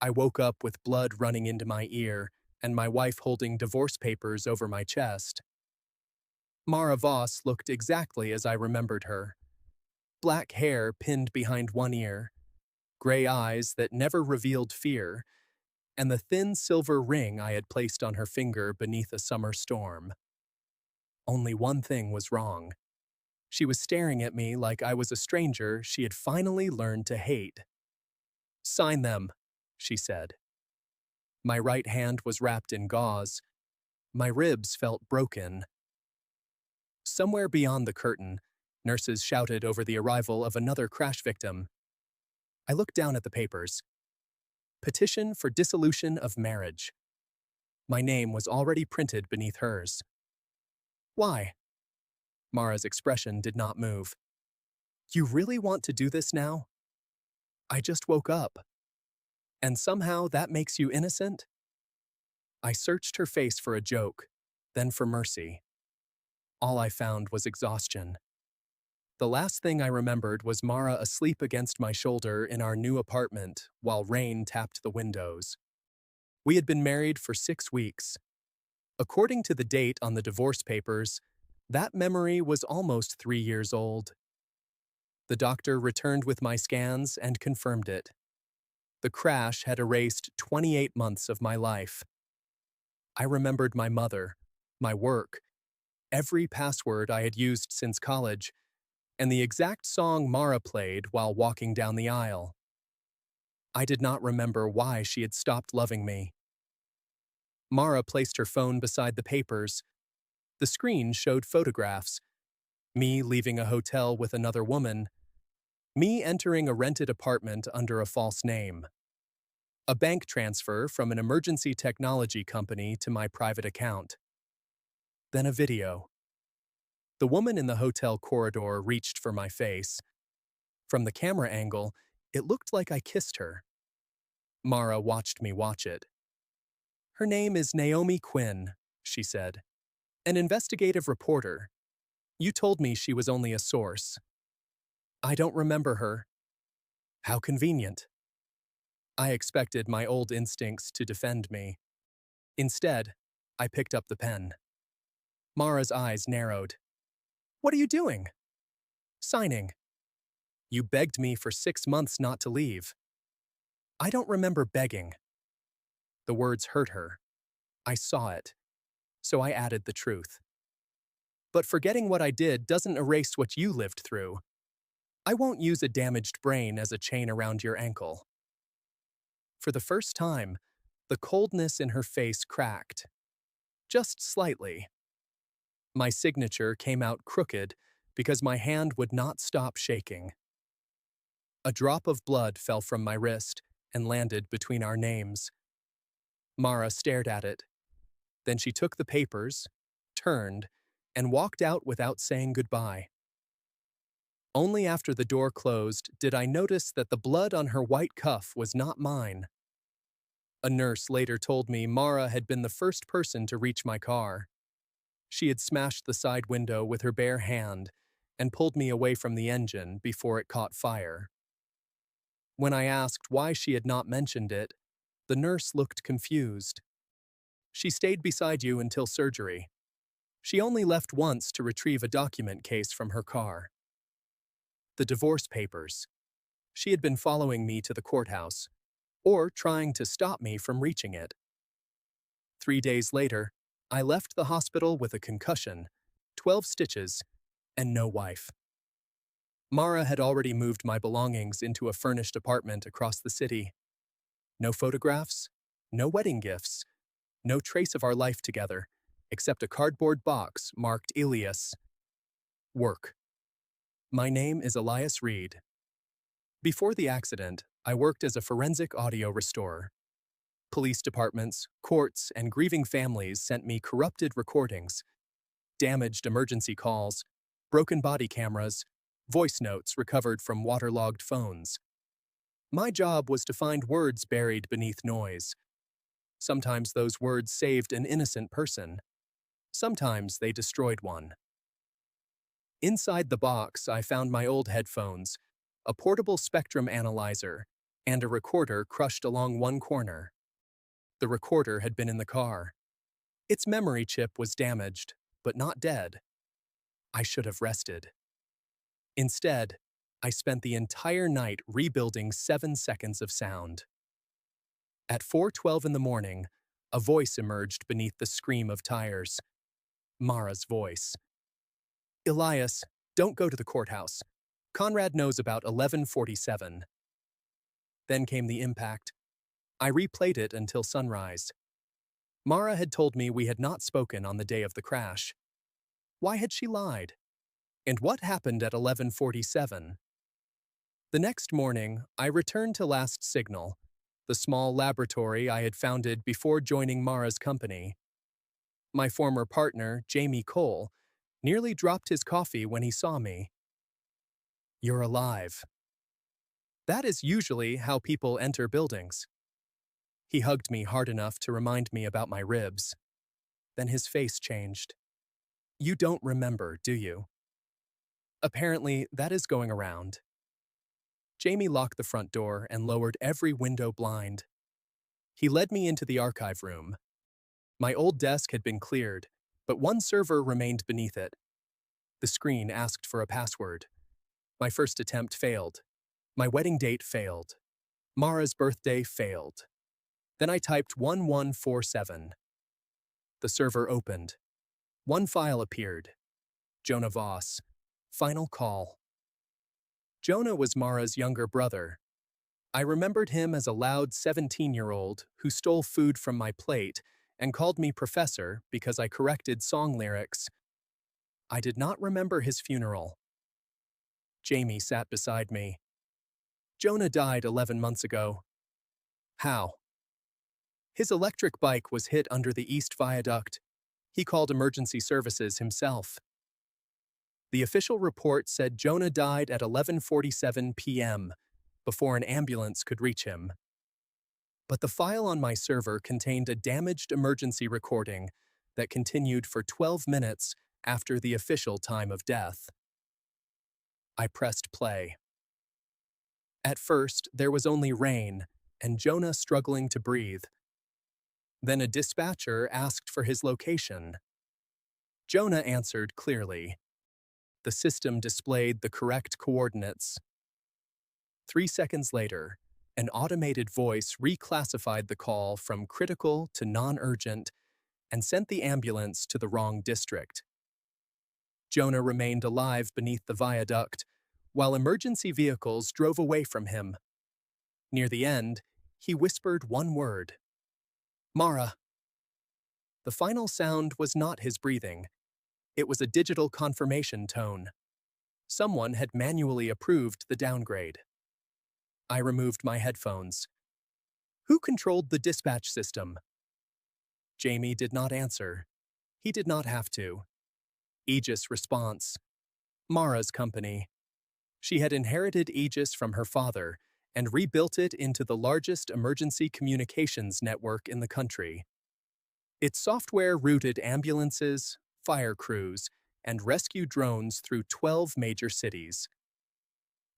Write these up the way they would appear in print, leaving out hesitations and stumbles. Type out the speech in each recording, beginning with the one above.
I woke up with blood running into my ear and my wife holding divorce papers over my chest. Mara Voss looked exactly as I remembered her. Black hair pinned behind one ear, gray eyes that never revealed fear, and the thin silver ring I had placed on her finger beneath a summer storm. Only one thing was wrong. She was staring at me like I was a stranger she had finally learned to hate. "Sign them," she said. My right hand was wrapped in gauze. My ribs felt broken. Somewhere beyond the curtain, nurses shouted over the arrival of another crash victim. I looked down at the papers. Petition for dissolution of marriage. My name was already printed beneath hers. Why? Mara's expression did not move. You really want to do this now? I just woke up. And somehow that makes you innocent? I searched her face for a joke, then for mercy. All I found was exhaustion. The last thing I remembered was Mara asleep against my shoulder in our new apartment while rain tapped the windows. We had been married for 6 weeks. According to the date on the divorce papers, that memory was almost 3 years old. The doctor returned with my scans and confirmed it. The crash had erased 28 months of my life. I remembered my mother, my work, every password I had used since college, and the exact song Mara played while walking down the aisle. I did not remember why she had stopped loving me. Mara placed her phone beside the papers. The screen showed photographs. Me leaving a hotel with another woman. Me entering a rented apartment under a false name. A bank transfer from an emergency technology company to my private account. Then a video. The woman in the hotel corridor reached for my face. From the camera angle, it looked like I kissed her. Mara watched me watch it. Her name is Naomi Quinn, she said. An investigative reporter. You told me she was only a source. I don't remember her. How convenient. I expected my old instincts to defend me. Instead, I picked up the pen. Mara's eyes narrowed. What are you doing? Signing. You begged me for 6 months not to leave. I don't remember begging. The words hurt her. I saw it. So I added the truth. But forgetting what I did doesn't erase what you lived through. I won't use a damaged brain as a chain around your ankle. For the first time, the coldness in her face cracked. Just slightly. My signature came out crooked because my hand would not stop shaking. A drop of blood fell from my wrist and landed between our names. Mara stared at it. Then she took the papers, turned, and walked out without saying goodbye. Only after the door closed did I notice that the blood on her white cuff was not mine. A nurse later told me Mara had been the first person to reach my car. She had smashed the side window with her bare hand and pulled me away from the engine before it caught fire. When I asked why she had not mentioned it, the nurse looked confused. She stayed beside you until surgery. She only left once to retrieve a document case from her car. The divorce papers. She had been following me to the courthouse, or trying to stop me from reaching it. 3 days later, I left the hospital with a concussion, 12 stitches, and no wife. Mara had already moved my belongings into a furnished apartment across the city. No photographs, no wedding gifts, no trace of our life together, except a cardboard box marked Elias. Work. My name is Elias Reed. Before the accident, I worked as a forensic audio restorer. Police departments, courts, and grieving families sent me corrupted recordings, damaged emergency calls, broken body cameras, voice notes recovered from waterlogged phones. My job was to find words buried beneath noise. Sometimes those words saved an innocent person. Sometimes they destroyed one. Inside the box, I found my old headphones, a portable spectrum analyzer, and a recorder crushed along one corner. The recorder had been in the car. Its memory chip was damaged, but not dead. I should have rested. Instead, I spent the entire night rebuilding 7 seconds of sound. At 4:12 in the morning, a voice emerged beneath the scream of tires. Mara's voice. Elias, don't go to the courthouse. Conrad knows about 11:47. Then came the impact. I replayed it until sunrise. Mara had told me we had not spoken on the day of the crash. Why had she lied? And what happened at 11:47? The next morning, I returned to Last Signal, the small laboratory I had founded before joining Mara's company. My former partner, Jamie Cole, nearly dropped his coffee when he saw me. You're alive. That is usually how people enter buildings. He hugged me hard enough to remind me about my ribs. Then his face changed. You don't remember, do you? Apparently, that is going around. Jamie locked the front door and lowered every window blind. He led me into the archive room. My old desk had been cleared, but one server remained beneath it. The screen asked for a password. My first attempt failed. My wedding date failed. Mara's birthday failed. Then I typed 1147. The server opened. One file appeared. Jonah Voss. Final call. Jonah was Mara's younger brother. I remembered him as a loud 17-year-old who stole food from my plate and called me professor because I corrected song lyrics. I did not remember his funeral. Jamie sat beside me. Jonah died 11 months ago. How? His electric bike was hit under the East Viaduct. He called emergency services himself. The official report said Jonah died at 11:47 p.m., before an ambulance could reach him. But the file on my server contained a damaged emergency recording that continued for 12 minutes after the official time of death. I pressed play. At first, there was only rain and Jonah struggling to breathe. Then a dispatcher asked for his location. Jonah answered clearly. The system displayed the correct coordinates. 3 seconds later, an automated voice reclassified the call from critical to non-urgent and sent the ambulance to the wrong district. Jonah remained alive beneath the viaduct, while emergency vehicles drove away from him. Near the end, he whispered one word. Mara. The final sound was not his breathing. It was a digital confirmation tone. Someone had manually approved the downgrade. I removed my headphones. Who controlled the dispatch system? Jamie did not answer. He did not have to. Aegis response. Mara's company. She had inherited Aegis from her father and rebuilt it into the largest emergency communications network in the country. Its software routed ambulances, fire crews, and rescue drones through 12 major cities.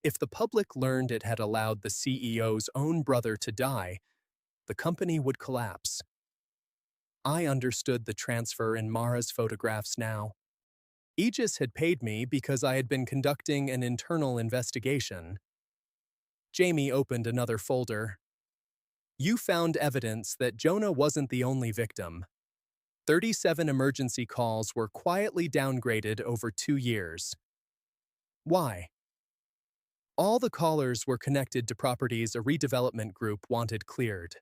If the public learned it had allowed the CEO's own brother to die, the company would collapse. I understood the transfer in Mara's photographs now. Aegis had paid me because I had been conducting an internal investigation. Jamie opened another folder. You found evidence that Jonah wasn't the only victim. 37 emergency calls were quietly downgraded over 2 years. Why? All the callers were connected to properties a redevelopment group wanted cleared.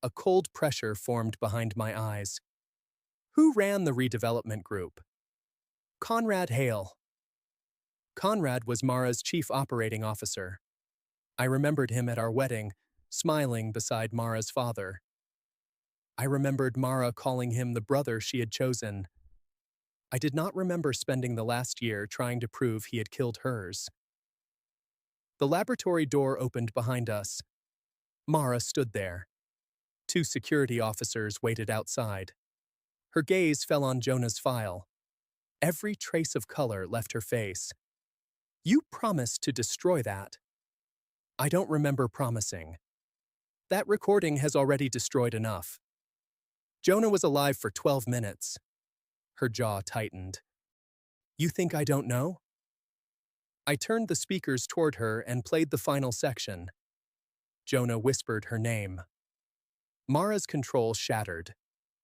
A cold pressure formed behind my eyes. Who ran the redevelopment group? Conrad Hale. Conrad was Mara's chief operating officer. I remembered him at our wedding, smiling beside Mara's father. I remembered Mara calling him the brother she had chosen. I did not remember spending the last year trying to prove he had killed hers. The laboratory door opened behind us. Mara stood there. 2 security officers waited outside. Her gaze fell on Jonah's file. Every trace of color left her face. You promised to destroy that. I don't remember promising. That recording has already destroyed enough. Jonah was alive for 12 minutes. Her jaw tightened. You think I don't know? I turned the speakers toward her and played the final section. Jonah whispered her name. Mara's control shattered.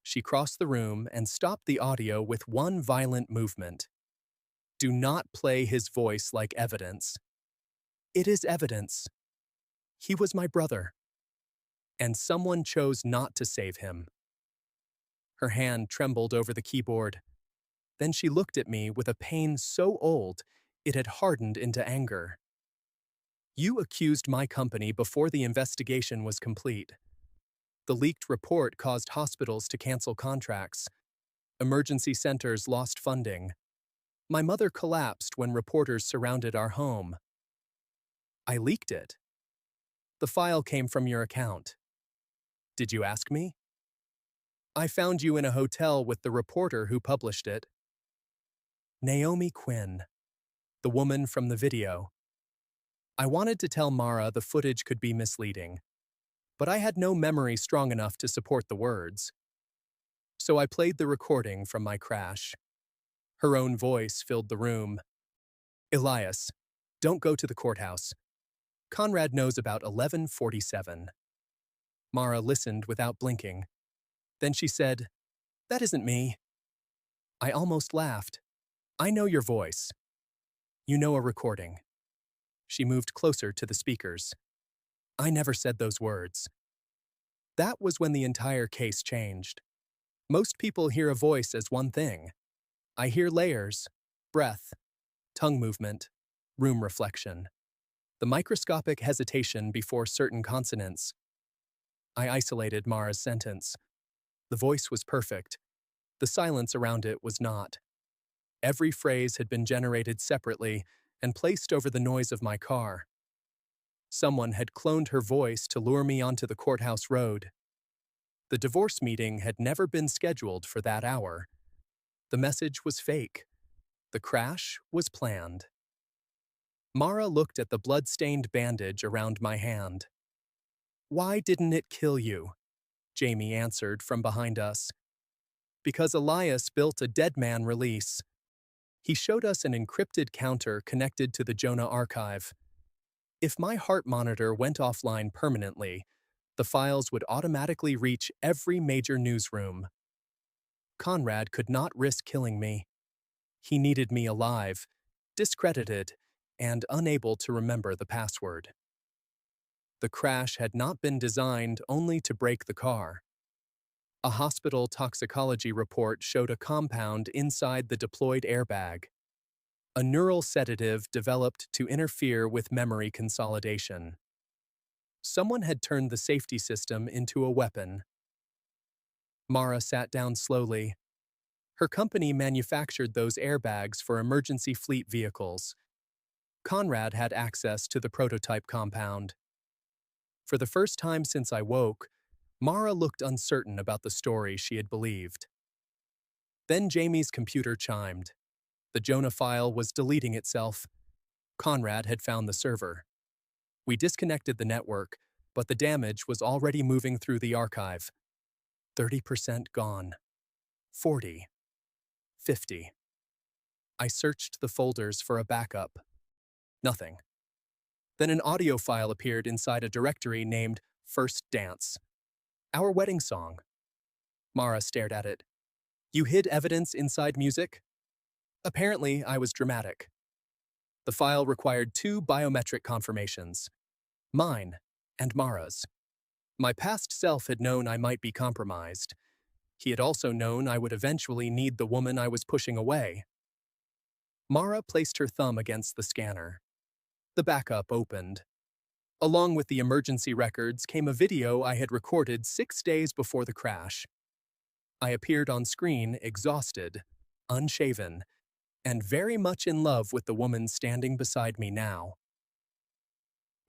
She crossed the room and stopped the audio with one violent movement. Do not play his voice like evidence. It is evidence. He was my brother. And someone chose not to save him. Her hand trembled over the keyboard. Then she looked at me with a pain so old it had hardened into anger. You accused my company before the investigation was complete. The leaked report caused hospitals to cancel contracts. Emergency centers lost funding. My mother collapsed when reporters surrounded our home. I leaked it. The file came from your account. Did you ask me? I found you in a hotel with the reporter who published it. Naomi Quinn, the woman from the video. I wanted to tell Mara the footage could be misleading, but I had no memory strong enough to support the words. So I played the recording from my crash. Her own voice filled the room. Elias, don't go to the courthouse. Conrad knows about 1147. Mara listened without blinking. Then she said, That isn't me. I almost laughed. I know your voice. You know a recording. She moved closer to the speakers. I never said those words. That was when the entire case changed. Most people hear a voice as one thing. I hear layers, breath, tongue movement, room reflection, the microscopic hesitation before certain consonants. I isolated Mara's sentence. The voice was perfect. The silence around it was not. Every phrase had been generated separately and placed over the noise of my car. Someone had cloned her voice to lure me onto the courthouse road. The divorce meeting had never been scheduled for that hour. The message was fake. The crash was planned. Mara looked at the blood-stained bandage around my hand. Why didn't it kill you? Jamie answered from behind us. Because Elias built a dead man release. He showed us an encrypted counter connected to the Jonah archive. If my heart monitor went offline permanently, the files would automatically reach every major newsroom. Conrad could not risk killing me. He needed me alive, discredited, and unable to remember the password. The crash had not been designed only to break the car. A hospital toxicology report showed a compound inside the deployed airbag, a neural sedative developed to interfere with memory consolidation. Someone had turned the safety system into a weapon. Mara sat down slowly. Her company manufactured those airbags for emergency fleet vehicles. Conrad had access to the prototype compound. For the first time since I woke, Mara looked uncertain about the story she had believed. Then Jamie's computer chimed. The Jonah file was deleting itself. Conrad had found the server. We disconnected the network, but the damage was already moving through the archive. 30% gone. 40. 50. I searched the folders for a backup. Nothing. Then an audio file appeared inside a directory named First Dance. Our wedding song. Mara stared at it. You hid evidence inside music? Apparently, I was dramatic. The file required 2 biometric confirmations. Mine and Mara's. My past self had known I might be compromised. He had also known I would eventually need the woman I was pushing away. Mara placed her thumb against the scanner. The backup opened. Along with the emergency records came a video I had recorded 6 days before the crash. I appeared on screen exhausted, unshaven, and very much in love with the woman standing beside me now.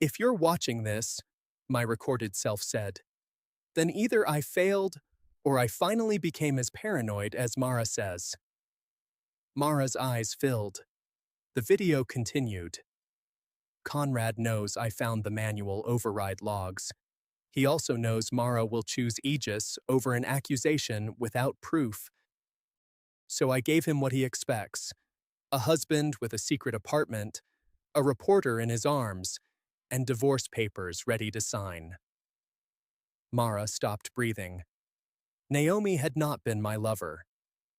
If you're watching this, my recorded self said, then either I failed or I finally became as paranoid as Mara says. Mara's eyes filled. The video continued. Conrad knows I found the manual override logs. He also knows Mara will choose Aegis over an accusation without proof. So I gave him what he expects: a husband with a secret apartment, a reporter in his arms, and divorce papers ready to sign. Mara stopped breathing. Naomi had not been my lover.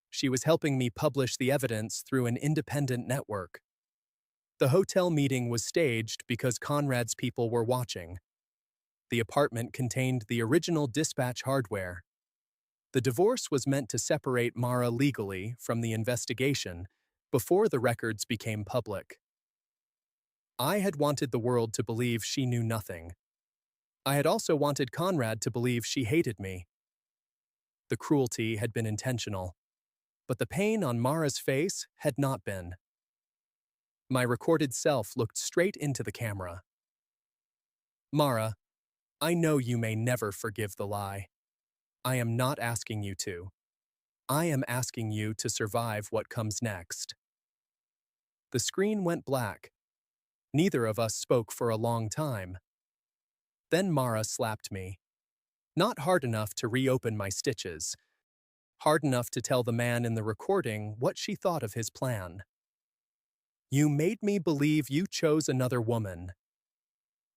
She was helping me publish the evidence through an independent network. The hotel meeting was staged because Conrad's people were watching. The apartment contained the original dispatch hardware. The divorce was meant to separate Mara legally from the investigation before the records became public. I had wanted the world to believe she knew nothing. I had also wanted Conrad to believe she hated me. The cruelty had been intentional, but the pain on Mara's face had not been. My recorded self looked straight into the camera. Mara, I know you may never forgive the lie. I am not asking you to. I am asking you to survive what comes next. The screen went black. Neither of us spoke for a long time. Then Mara slapped me. Not hard enough to reopen my stitches. Hard enough to tell the man in the recording what she thought of his plan. You made me believe you chose another woman.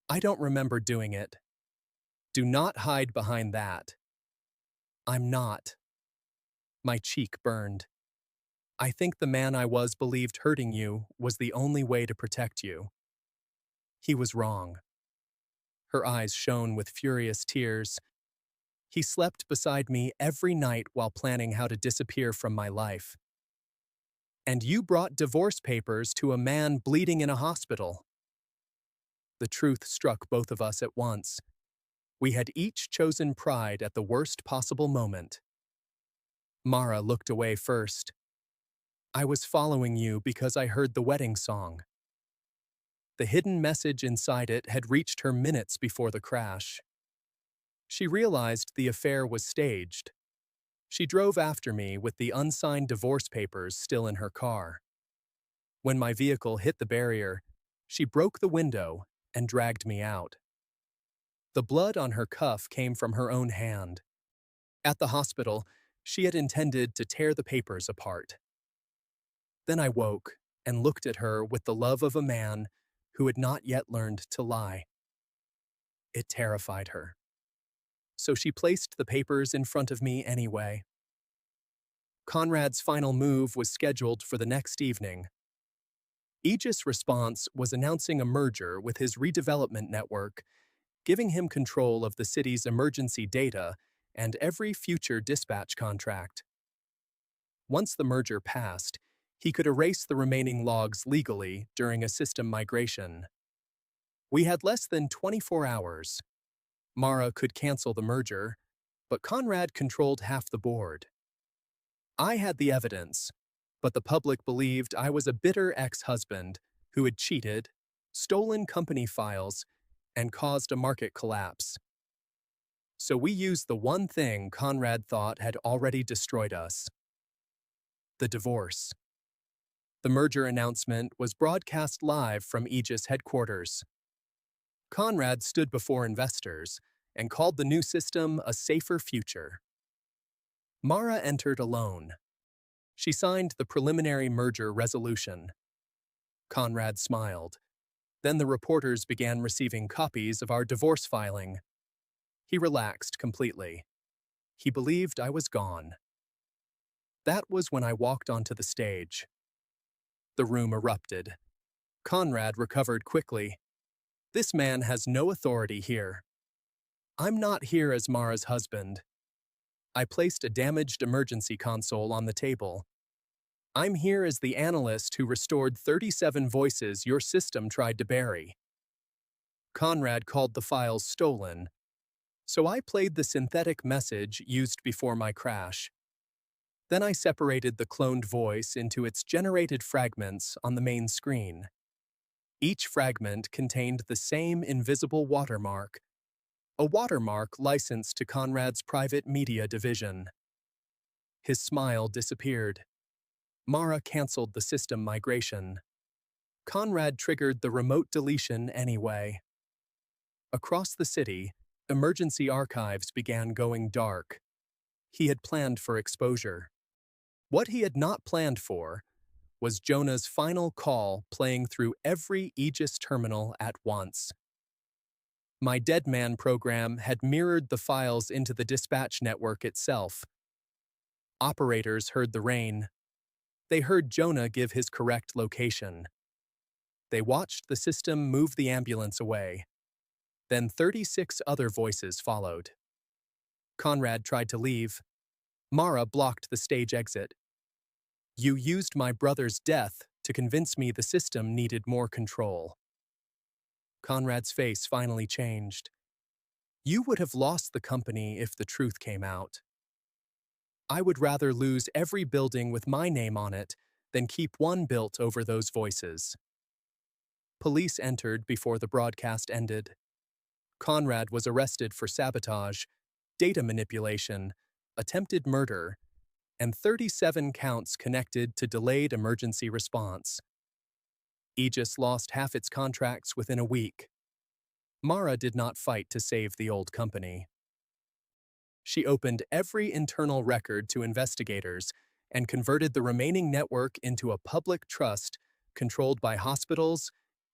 I don't remember doing it. Do not hide behind that. I'm not. My cheek burned. I think the man I was believed hurting you was the only way to protect you. He was wrong. Her eyes shone with furious tears. He slept beside me every night while planning how to disappear from my life. And you brought divorce papers to a man bleeding in a hospital. The truth struck both of us at once. We had each chosen pride at the worst possible moment. Mara looked away first. I was following you because I heard the wedding song. The hidden message inside it had reached her minutes before the crash. She realized the affair was staged. She drove after me with the unsigned divorce papers still in her car. When my vehicle hit the barrier, she broke the window and dragged me out. The blood on her cuff came from her own hand. At the hospital, she had intended to tear the papers apart. Then I woke and looked at her with the love of a man who had not yet learned to lie. It terrified her. So she placed the papers in front of me anyway. Conrad's final move was scheduled for the next evening. Aegis' response was announcing a merger with his redevelopment network, giving him control of the city's emergency data and every future dispatch contract. Once the merger passed, he could erase the remaining logs legally during a system migration. We had less than 24 hours. Mara could cancel the merger, but Conrad controlled half the board. I had the evidence, but the public believed I was a bitter ex-husband who had cheated, stolen company files, and caused a market collapse. So we used the one thing Conrad thought had already destroyed us: the divorce. The merger announcement was broadcast live from Aegis headquarters. Conrad stood before investors and called the new system a safer future. Mara entered alone. She signed the preliminary merger resolution. Conrad smiled. Then the reporters began receiving copies of our divorce filing. He relaxed completely. He believed I was gone. That was when I walked onto the stage. The room erupted. Conrad recovered quickly. This man has no authority here. I'm not here as Mara's husband. I placed a damaged emergency console on the table. I'm here as the analyst who restored 37 voices your system tried to bury. Conrad called the files stolen, so I played the synthetic message used before my crash. Then I separated the cloned voice into its generated fragments on the main screen. Each fragment contained the same invisible watermark, a watermark licensed to Conrad's private media division. His smile disappeared. Mara canceled the system migration. Conrad triggered the remote deletion anyway. Across the city, emergency archives began going dark. He had planned for exposure. What he had not planned for was Jonah's final call playing through every Aegis terminal at once. My Dead Man program had mirrored the files into the dispatch network itself. Operators heard the rain. They heard Jonah give his correct location. They watched the system move the ambulance away. Then 36 other voices followed. Conrad tried to leave. Mara blocked the stage exit. "You used my brother's death to convince me the system needed more control." Conrad's face finally changed. "You would have lost the company if the truth came out. I would rather lose every building with my name on it than keep one built over those voices." Police entered before the broadcast ended. Conrad was arrested for sabotage, data manipulation, attempted murder, and 37 counts connected to delayed emergency response. Aegis lost half its contracts within a week. Mara did not fight to save the old company. She opened every internal record to investigators and converted the remaining network into a public trust controlled by hospitals,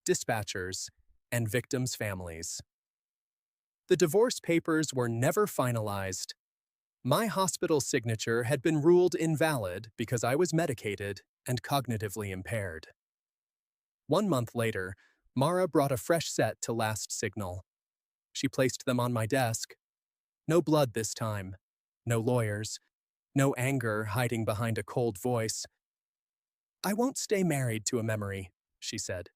dispatchers, and victims' families. The divorce papers were never finalized. My hospital signature had been ruled invalid because I was medicated and cognitively impaired. 1 month later, Mara brought a fresh set to Last Signal. She placed them on my desk. No blood this time. No lawyers. No anger hiding behind a cold voice. "I won't stay married to a memory," she said.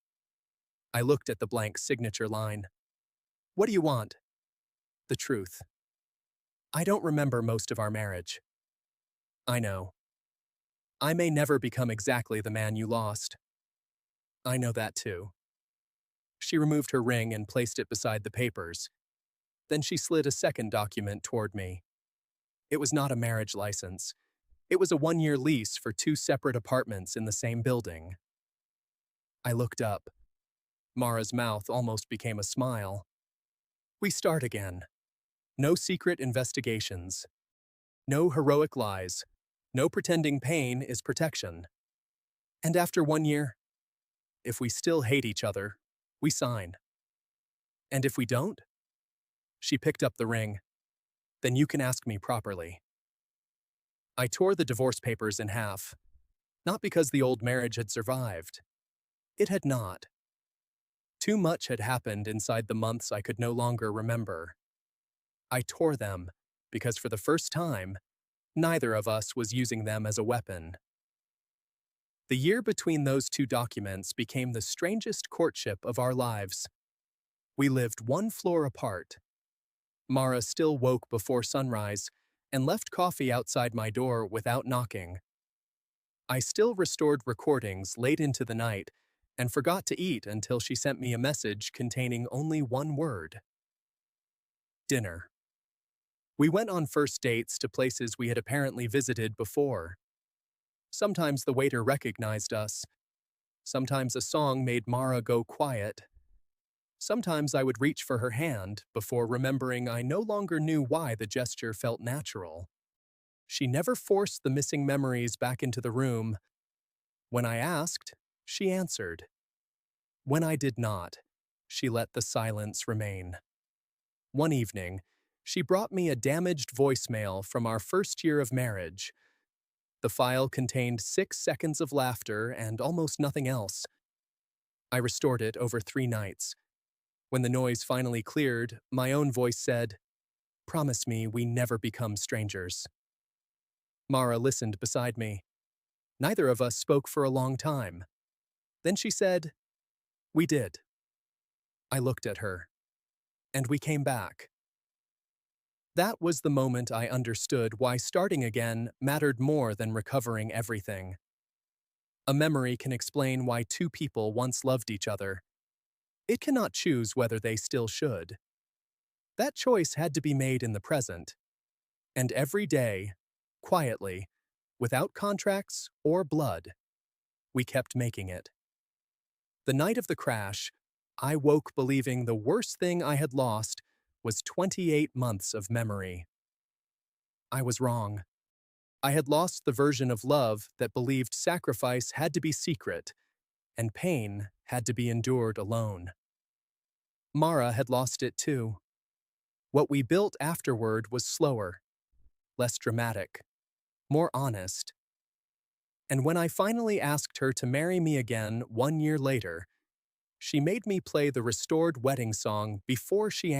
I looked at the blank signature line. "What do you want?" "The truth. I don't remember most of our marriage." "I know. I may never become exactly the man you lost." "I know that too." She removed her ring and placed it beside the papers. Then she slid a second document toward me. It was not a marriage license. It was a 1-year lease for 2 separate apartments in the same building. I looked up. Mara's mouth almost became a smile. "We start again. No secret investigations. No heroic lies. No pretending pain is protection. And after 1 year, if we still hate each other, we sign. And if we don't?" She picked up the ring. "Then you can ask me properly." I tore the divorce papers in half. Not because the old marriage had survived. It had not. Too much had happened inside the months I could no longer remember. I tore them because for the first time, neither of us was using them as a weapon. The year between those 2 documents became the strangest courtship of our lives. We lived 1 floor apart. Mara still woke before sunrise and left coffee outside my door without knocking. I still restored recordings late into the night and forgot to eat until she sent me a message containing only 1 word. Dinner. We went on first dates to places we had apparently visited before. Sometimes the waiter recognized us. Sometimes a song made Mara go quiet. Sometimes I would reach for her hand before remembering I no longer knew why the gesture felt natural. She never forced the missing memories back into the room. When I asked, she answered. When I did not, she let the silence remain. One evening, she brought me a damaged voicemail from our first year of marriage. The file contained 6 seconds of laughter and almost nothing else. I restored it over 3 nights. When the noise finally cleared, my own voice said, "Promise me we never become strangers." Mara listened beside me. Neither of us spoke for a long time. Then she said, "We did." I looked at her. And we came back. That was the moment I understood why starting again mattered more than recovering everything. A memory can explain why 2 people once loved each other. It cannot choose whether they still should. That choice had to be made in the present. And every day, quietly, without contracts or blood, we kept making it. The night of the crash, I woke believing the worst thing I had lost was 28 months of memory. I was wrong. I had lost the version of love that believed sacrifice had to be secret and pain had to be endured alone. Mara had lost it too. What we built afterward was slower, less dramatic, more honest. And when I finally asked her to marry me again 1 year later, she made me play the restored wedding song before she